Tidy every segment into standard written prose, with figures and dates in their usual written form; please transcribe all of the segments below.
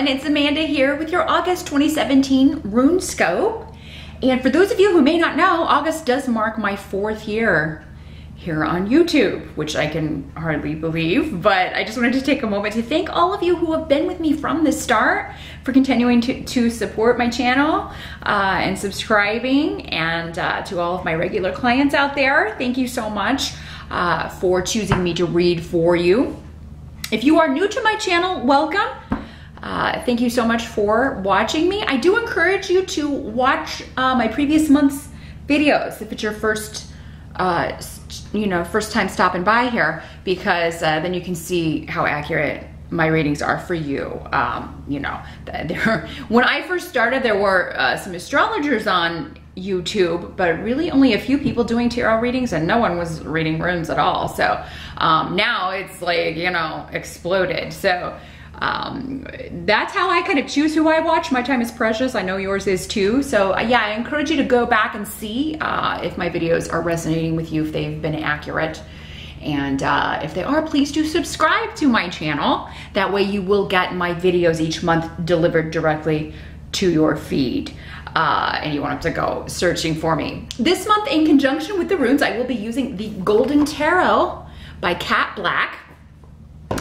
and it's Amanda here with your August 2017 RuneScope. And for those of you who may not know, August does mark my 4th year here on YouTube, which I can hardly believe, but I just wanted to take a moment to thank all of you who have been with me from the start, for continuing to support my channel and subscribing, and to all of my regular clients out there, thank you so much for choosing me to read for you. If you are new to my channel, welcome. Thank you so much for watching me. I do encourage you to watch my previous month's videos if it's your first time stopping by here, because then you can see how accurate my readings are for you. When I first started, there were some astrologers on YouTube, but really only a few people doing tarot readings, and no one was reading runes at all. So now it's like, exploded. So that's how I kind of choose who I watch. My time is precious. I know yours is too. So yeah, I encourage you to go back and see if my videos are resonating with you, if they've been accurate. And if they are, please do subscribe to my channel. That way you will get my videos each month delivered directly to your feed. And you won't have to go searching for me. This month, in conjunction with the runes, I will be using the Golden Tarot by Cat Black.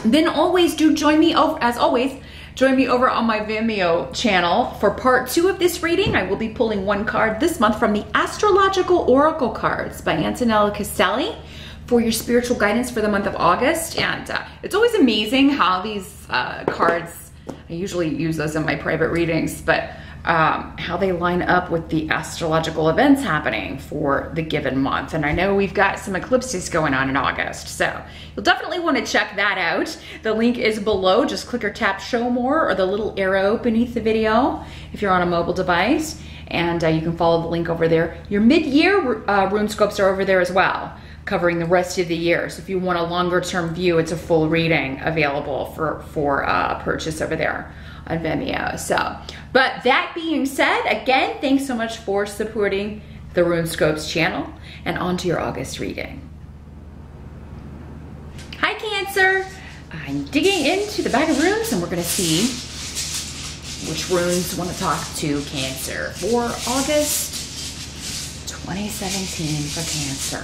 Then always do join me over, as always, join me over on my Vimeo channel for part 2 of this reading. I will be pulling one card this month from the Astrological Oracle cards by Antonella Castelli for your spiritual guidance for the month of August. And it's always amazing how these cards, I usually use those in my private readings, but how they line up with the astrological events happening for the given month. And I know we've got some eclipses going on in August, so you'll definitely want to check that out. The link is below. Just click or tap show more, or the little arrow beneath the video if you're on a mobile device, and you can follow the link over there. Your mid-year RuneScopes are over there as well, covering the rest of the year. So if you want a longer term view, it's a full reading available for purchase over there on Vimeo. So, but that being said, again, thanks so much for supporting the RuneScopes channel, and on to your August reading. Hi Cancer, I'm digging into the bag of runes, and we're gonna see which runes want to talk to Cancer for August 2017 for Cancer.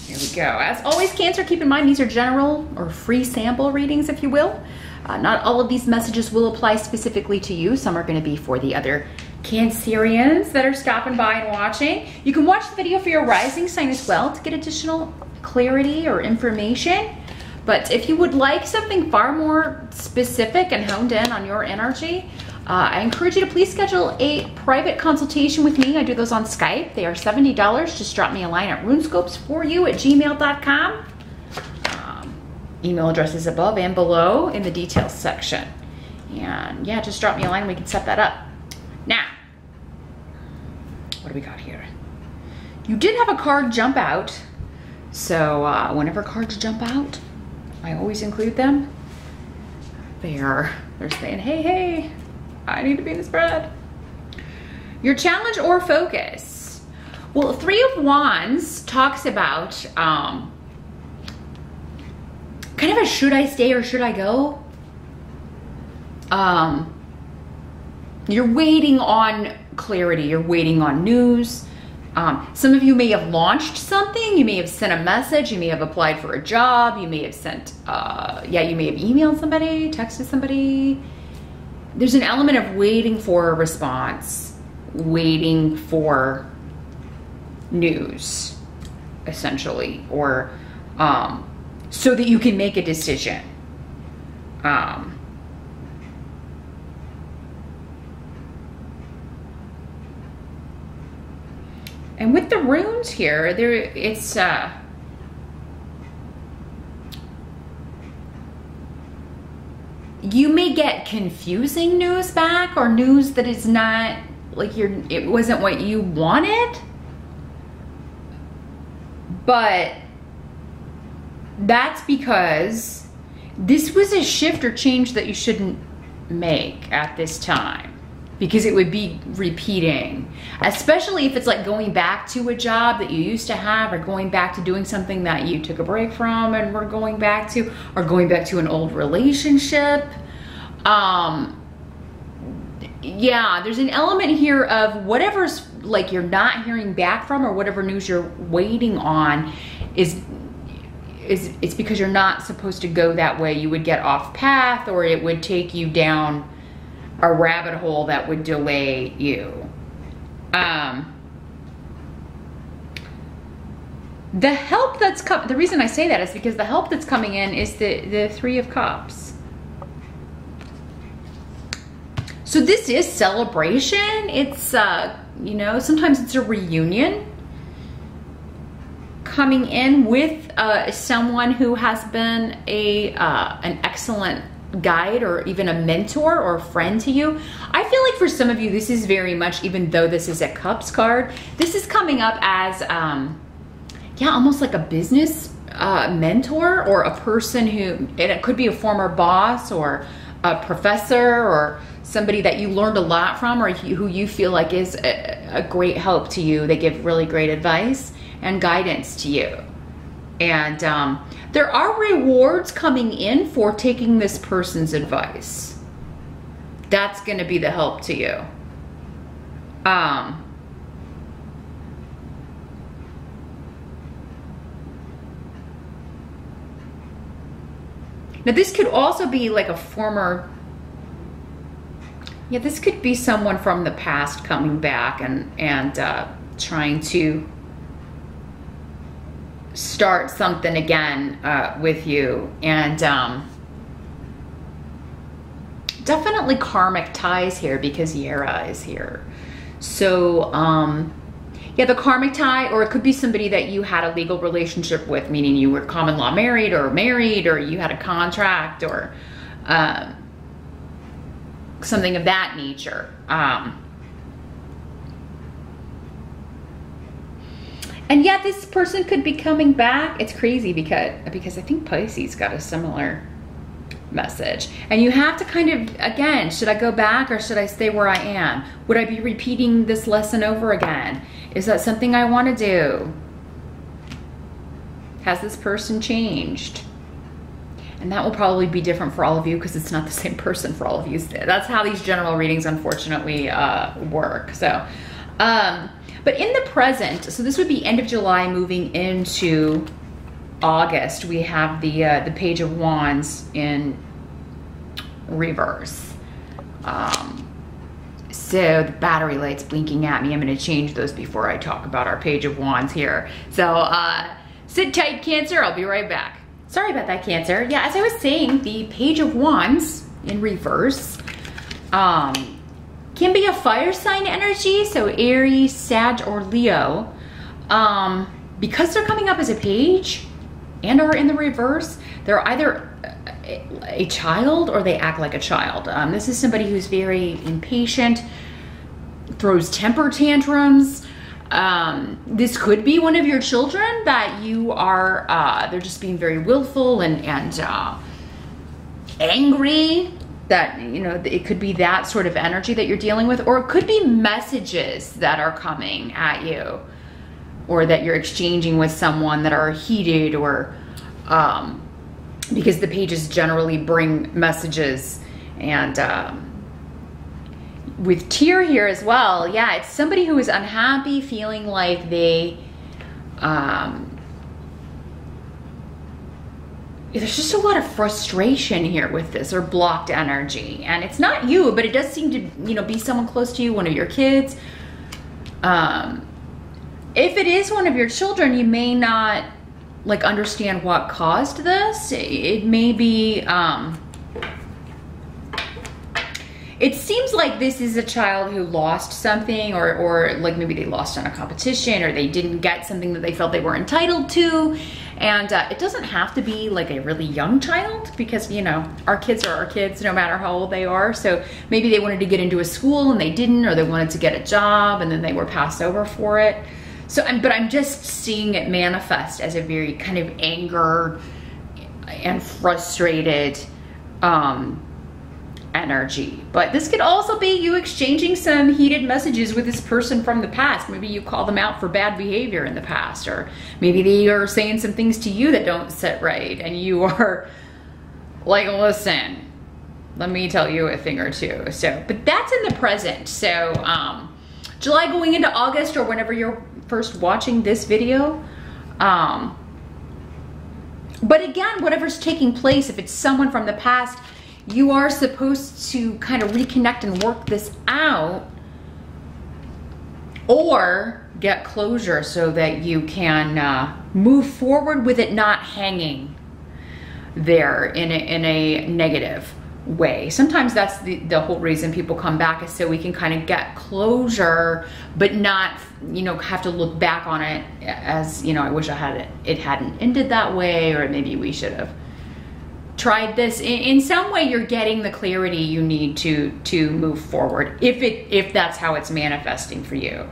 Here we go. As always, Cancer, keep in mind these are general or free sample readings, if you will. Not all of these messages will apply specifically to you. Some are going to be for the other Cancerians that are stopping by and watching. You can watch the video for your rising sign as well to get additional clarity or information. But if you would like something far more specific and honed in on your energy, I encourage you to please schedule a private consultation with me. I do those on Skype. They are $70. Just drop me a line at runescopesforyou@gmail.com. Email address is above and below in the details section. And yeah, just drop me a line and we can set that up. Now, what do we got here? You did have a card jump out. So whenever cards jump out, I always include them. They're saying, hey, hey, I need to be in the spread. Your challenge or focus. Well, 3 of Wands talks about kind of a should I stay or should I go? You're waiting on clarity. You're waiting on news. Some of you may have launched something. You may have sent a message. You may have applied for a job. You may have sent, you may have emailed somebody, texted somebody. There's an element of waiting for a response, waiting for news, essentially, or so that you can make a decision. And with the runes here, it's you may get confusing news back, or news that is not like it wasn't what you wanted. But that's because this was a shift or change that you shouldn't make at this time. because it would be repeating, especially if it's like going back to a job that you used to have, or going back to doing something that you took a break from and were going back to, or going back to an old relationship. Yeah, there's an element here of whatever's like you're not hearing back from, or whatever news you're waiting on it's because you're not supposed to go that way. You would get off path, or it would take you down a rabbit hole that would delay you. The help that's come, the reason I say that is because the help that's coming in is the Three of Cups. So this is celebration. It's, you know, sometimes it's a reunion coming in with someone who has been an excellent guide, or even a mentor or a friend to you. I feel like for some of you, this is very much, even though this is a Cups card, this is coming up as, yeah, almost like a business mentor, or a person who, and it could be a former boss, or a professor, or somebody that you learned a lot from, or who you feel like is a great help to you. They give really great advice and guidance to you. And there are rewards coming in for taking this person's advice. That's going to be the help to you. Now this could also be like a former, yeah, this could be someone from the past coming back and trying to start something again with you. And definitely karmic ties here, because Yera is here. So yeah, the karmic tie, or it could be somebody that you had a legal relationship with, meaning you were common law married, or you had a contract, or something of that nature. And yet this person could be coming back. It's crazy because I think Pisces got a similar message. And you have to kind of, again, should I go back or should I stay where I am? Would I be repeating this lesson over again? Is that something I want to do? Has this person changed? And that will probably be different for all of you, because it's not the same person for all of you. That's how these general readings, unfortunately, work. So, but in the present, so this would be end of July moving into August, we have the Page of Wands in reverse. So the battery light's blinking at me. I'm going to change those before I talk about our Page of Wands here. So sit tight, Cancer. I'll be right back. Sorry about that, Cancer. Yeah, as I was saying, the Page of Wands in reverse can be a fire sign energy, so Aries, Sag, or Leo. Because they're coming up as a page and are in the reverse, they're either a child or they act like a child. This is somebody who's very impatient, throws temper tantrums. This could be one of your children that you are, they're just being very willful and angry. That, you know, it could be that sort of energy that you're dealing with, or it could be messages that are coming at you, or that you're exchanging with someone that are heated, or because the pages generally bring messages. And with tear here as well, yeah, it's somebody who is unhappy, feeling like they there's just a lot of frustration here with this, or blocked energy. And it's not you, but it does seem to, you know, be someone close to you, one of your kids. If it is one of your children, you may not like understand what caused this. It may be, it seems like this is a child who lost something, or like maybe they lost on a competition, or they didn't get something that they felt they were entitled to. And it doesn't have to be like a really young child, because, you know, our kids are our kids no matter how old they are. So maybe they wanted to get into a school and they didn't, or they wanted to get a job and then they were passed over for it. So, but I'm just seeing it manifest as a very kind of angered and frustrated energy. But this could also be you exchanging some heated messages with this person from the past. Maybe you call them out for bad behavior in the past, or maybe they are saying some things to you that don't sit right, and you are like, listen, let me tell you a thing or two. So, but that's in the present. So July going into August, or whenever you're first watching this video. But again, whatever's taking place, if it's someone from the past, you are supposed to kind of reconnect and work this out, or get closure so that you can move forward with it not hanging there in a negative way. Sometimes that's the whole reason people come back, is so we can kind of get closure, but not, you know, have to look back on it as, you know, I wish it hadn't ended that way, or maybe we should have tried this. In some way, you're getting the clarity you need to move forward, if that's how it's manifesting for you.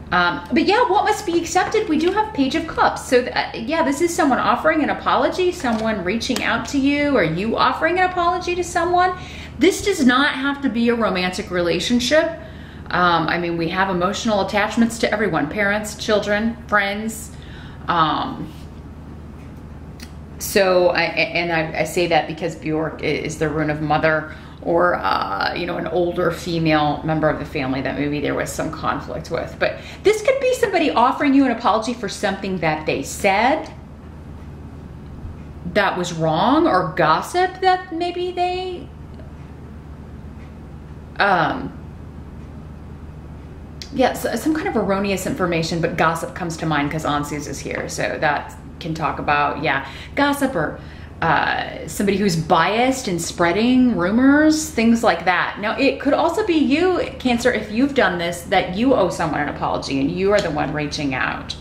But yeah, what must be accepted? We do have Page of Cups. So yeah, this is someone offering an apology, someone reaching out to you, or you offering an apology to someone. This does not have to be a romantic relationship. I mean, we have emotional attachments to everyone, parents, children, friends. So I say that because Bjork is the rune of mother, or you know, an older female member of the family that maybe there was some conflict with. But this could be somebody offering you an apology for something that they said that was wrong, or gossip that maybe they yeah, so some kind of erroneous information, but gossip comes to mind because Ansus is here. So that can talk about, yeah, gossip, or somebody who's biased and spreading rumors, things like that. Now, it could also be you, Cancer, if you've done this, that you owe someone an apology and you are the one reaching out.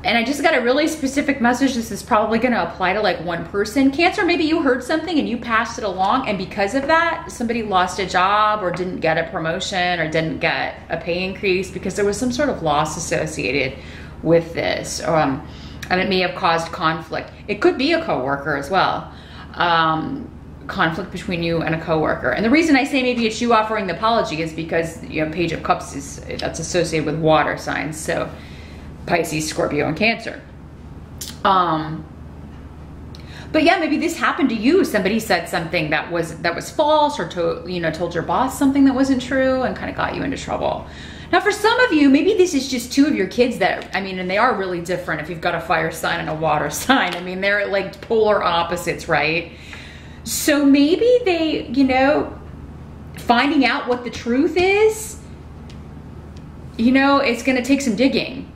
And I just got a really specific message. This is probably going to apply to like one person. Cancer, maybe you heard something and you passed it along, and because of that, somebody lost a job, or didn't get a promotion, or didn't get a pay increase because there was some sort of loss associated with this. And it may have caused conflict. It could be a coworker as well. Conflict between you and a coworker. And the reason I say maybe it's you offering the apology is because, you know, Page of Cups that's associated with water signs. So Pisces, Scorpio, and Cancer. But yeah, maybe this happened to you. Somebody said something that was false, or told your boss something that wasn't true, and kind of got you into trouble. Now, for some of you, maybe this is just two of your kids that, I mean, and they are really different. If you've got a fire sign and a water sign, I mean, they're like polar opposites, right? So maybe they, you know, finding out what the truth is, you know, it's going to take some digging.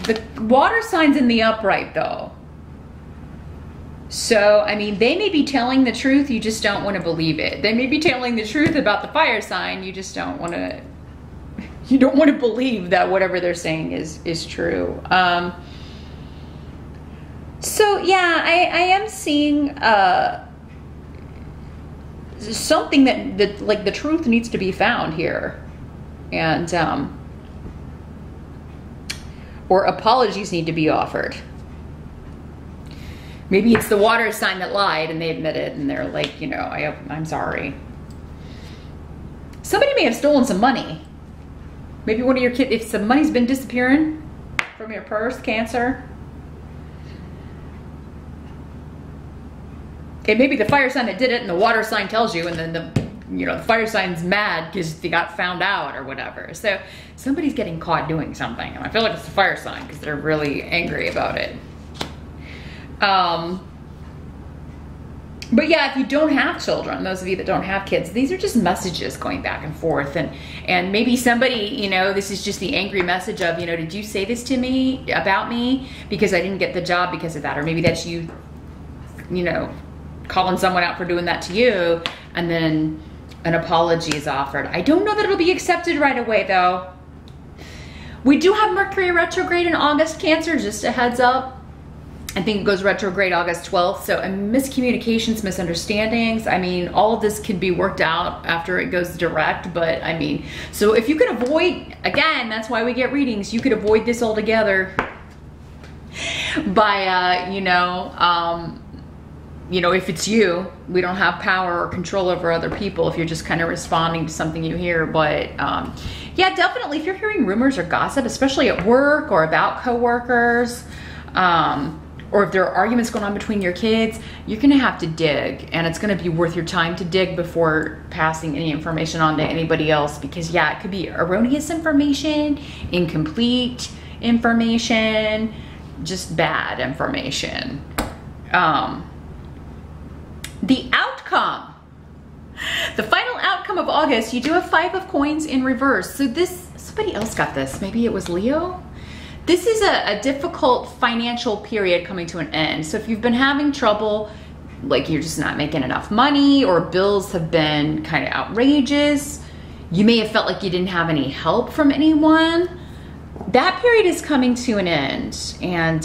The water sign's in the upright though. So, I mean, they may be telling the truth, you just don't want to believe it. They may be telling the truth about the fire sign, you just don't want to, you don't want to believe that whatever they're saying is true. So yeah, I am seeing something that like the truth needs to be found here. And, or apologies need to be offered. Maybe it's the water sign that lied and they admit it and they're like, you know, I'm sorry. Somebody may have stolen some money. Maybe one of your kids, if some money's been disappearing from your purse, Cancer. It may be the fire sign that did it and the water sign tells you, and then the fire sign's mad because they got found out or whatever. So somebody's getting caught doing something, and I feel like it's the fire sign because they're really angry about it. But yeah, if you don't have children, those of you that don't have kids, these are just messages going back and forth, and maybe somebody, you know, this is just the angry message of, you know, did you say this to me about me because I didn't get the job because of that? Or maybe that's you, you know, calling someone out for doing that to you, and then an apology is offered. I don't know that it'll be accepted right away though. We do have Mercury retrograde in August, Cancer, just a heads up. I think it goes retrograde August 12th. So miscommunications, misunderstandings. I mean, all of this can be worked out after it goes direct, but I mean, so if you could avoid, again, that's why we get readings, you could avoid this altogether by, you know, you know, if it's you, we don't have power or control over other people if you're just kind of responding to something you hear. But yeah, definitely if you're hearing rumors or gossip, especially at work or about coworkers, or if there are arguments going on between your kids, you're gonna have to dig, and it's gonna be worth your time to dig before passing any information on to anybody else, because yeah, it could be erroneous information, incomplete information, just bad information. The outcome, the final outcome of August, you do have 5 of coins in reverse. So this, somebody else got this, maybe it was Leo. This is a difficult financial period coming to an end. So if you've been having trouble, like you're just not making enough money, or bills have been kind of outrageous, you may have felt like you didn't have any help from anyone, that period is coming to an end. And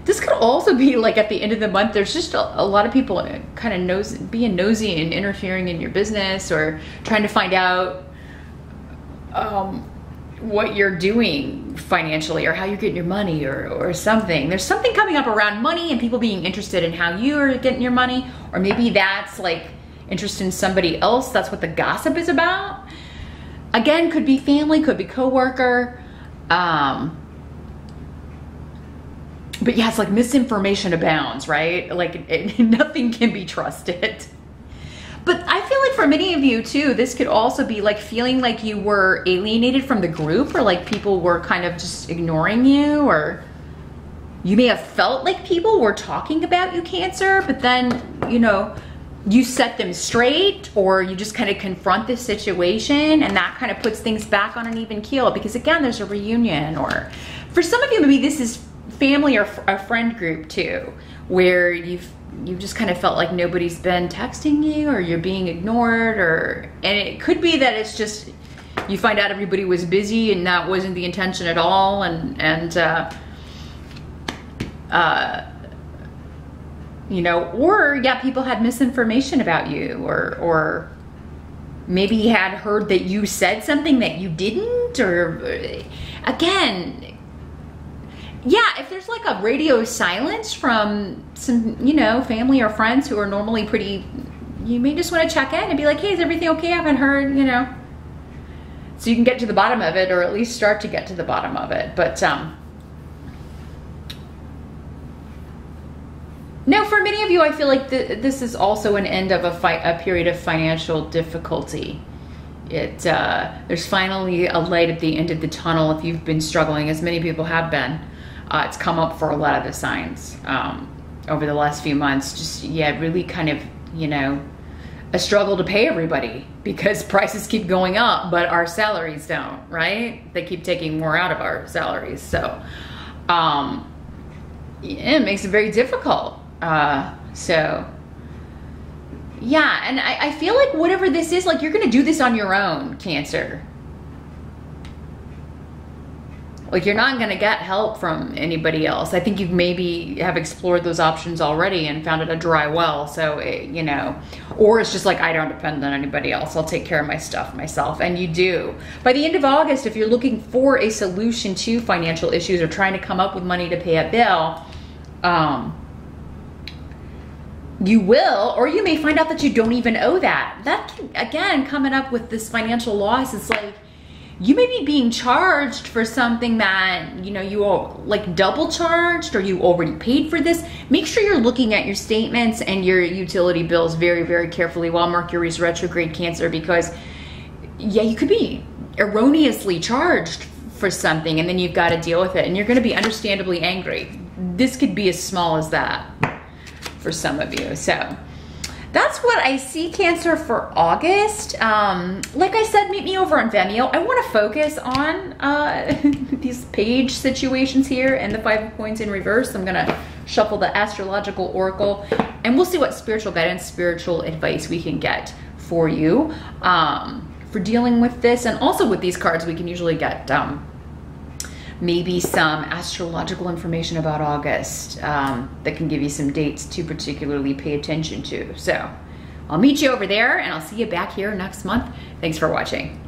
this could also be like at the end of the month, there's just a lot of people kind of being nosy and interfering in your business, or trying to find out what you're doing financially, or how you're getting your money, or something. There's something coming up around money and people being interested in how you're getting your money, or maybe that's like interest in somebody else. That's what the gossip is about. Again, could be family, could be coworker. But yeah, it's like misinformation abounds, right? Like nothing can be trusted. But I feel like for many of you too, this could also be like feeling like you were alienated from the group, or like people were kind of just ignoring you, or you may have felt like people were talking about you, Cancer, but then, you know, you set them straight, or you just kind of confront this situation, and that kind of puts things back on an even keel, because again, there's a reunion. Or for some of you, maybe this is family or a friend group too, where you've just kind of felt like nobody's been texting you, or you're being ignored, and it could be that it's just you find out everybody was busy and that wasn't the intention at all, and you know, or yeah, people had misinformation about you, or maybe you had heard that you said something that you didn't, or again, yeah, if there's like a radio silence from some, you know, family or friends who are normally pretty, you may just want to check in and be like, hey, is everything okay? I haven't heard, you know. So you can get to the bottom of it, or at least start to get to the bottom of it. But no, for many of you, I feel like this is also an end of a period of financial difficulty. There's finally a light at the end of the tunnel if you've been struggling, as many people have been. It's come up for a lot of the signs over the last few months. Just, yeah, really kind of, you know, a struggle to pay everybody, because prices keep going up, but our salaries don't, right? They keep taking more out of our salaries. So yeah, it makes it very difficult. So yeah, and I feel like whatever this is, like you're gonna do this on your own, Cancer. Like you're not gonna get help from anybody else. I think you maybe have explored those options already and found it a dry well. So, you know, or it's just like, I don't depend on anybody else. I'll take care of my stuff myself. And you do. By the end of August, if you're looking for a solution to financial issues, or trying to come up with money to pay a bill, you will, or you may find out that you don't even owe that. That can, again, coming up with this financial loss, it's like, you may be being charged for something that, you know, you all like double charged, or you already paid for this. Make sure you're looking at your statements and your utility bills very, very carefully while Mercury's retrograde, Cancer, because yeah, you could be erroneously charged for something, and then you've got to deal with it, and you're going to be understandably angry. This could be as small as that for some of you. So that's what I see, Cancer, for August. Like I said, meet me over on Vimeo. I want to focus on these page situations here and the 5 of Coins in reverse. I'm going to shuffle the Astrological Oracle, and we'll see what spiritual guidance, spiritual advice we can get for you for dealing with this. And also with these cards, we can usually get maybe some astrological information about August that can give you some dates to particularly pay attention to. So I'll meet you over there, and I'll see you back here next month. Thanks for watching.